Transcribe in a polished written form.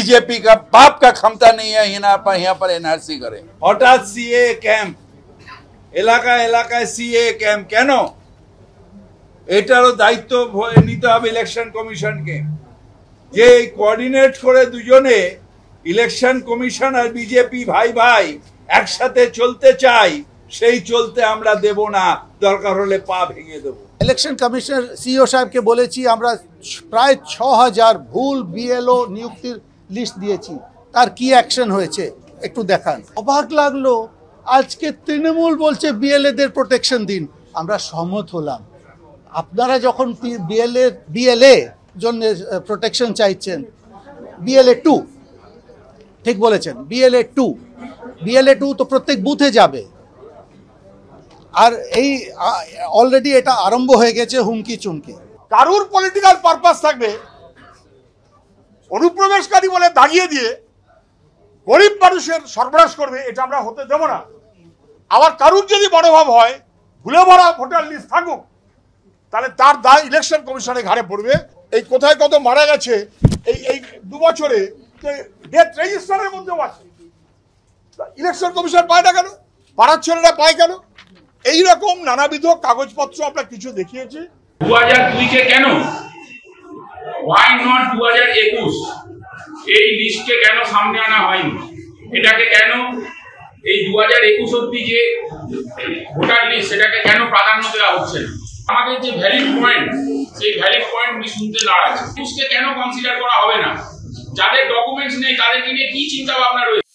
BJP का बाप का क्षमता नहीं है यहाँ पर एनआरसी करे। हठाৎ सीए कैंप এলাকায় এলাকায় সিএ ক্যাম্প কেন? এটারও দায়িত্ব নিতে হবে ইলেকশন কমিশনকে, যে কোঅর্ডিনেট করে দুজনে ইলেকশন কমিশন আর বিজেপি ভাই ভাই একসাথে চলতে চাই, সেই চলতে আমরা দেব না, দরকার হলে পা ভেঙে দেব। ইলেকশন কমিশনার সিইও সাহেবকে বলেছি আমরা প্রায় ৬০০০ ভুল বিএলও নিযুক্তির লিস্ট দিয়েছি, তার কি অ্যাকশন হয়েছে একটু দেখান। অবাক লাগলো আজকে তৃণমূল বলছে বিএলএদের প্রোটেকশন দিন, আমরা সহমত হলাম। আপনারা যখন বিএলএ জন্য প্রোটেকশন চাইছেন, বিএলএ 2 ঠিক বলেছেন, বিএলএ 2 তো প্রত্যেক বুথে যাবে, আর এই অলরেডি এটা আরম্ভ হয়ে গেছে হুমকি চুমকি। কারুর পলিটিক্যাল পারপাস থাকবে, অনুপ্রবেশকারী বলে দাগিয়ে দিয়ে গরিব মানুষের সর্বনাশ করবে, এটা আমরা হতে দেব না। আবার কারুর যদি মনোভাব হয় ভুলে ভরা ভোটার লিস্ট থাকুক, তাহলে তার দায় ইলেকশন কমিশনের ঘাড়ে পড়বে। এই কোথায় কত মারা গেছে এই 2 বছরে ডেথ রেজিস্টারের মধ্যেও আছে, ইলেকশন কমিশন পায় না কেন? পাড়ার ছেলেরা পায় কেন? এইরকম নানাবিধ কাগজপত্র আমরা কিছু দেখিয়েছি। 2002-কে কেন, ওয়াই নট 2021 এই লিস্টকে কেন সামনে আনা হয়নি? এটাকে কেন এই 2021 অব্দি যে ভোটার লিস্ট সেটাকে কেন প্রাধান্য দেওয়া হচ্ছে না? আমাদের যে ভ্যালিড পয়েন্ট, সেই ভ্যালিড পয়েন্ট শুনতে দাঁড়াচ্ছে। লিস্টকে কেন কনসিডার করা হবে না? যাদের ডকুমেন্টস নেই তাদেরকে নিয়ে কি চিন্তা ভাবনা রয়েছে?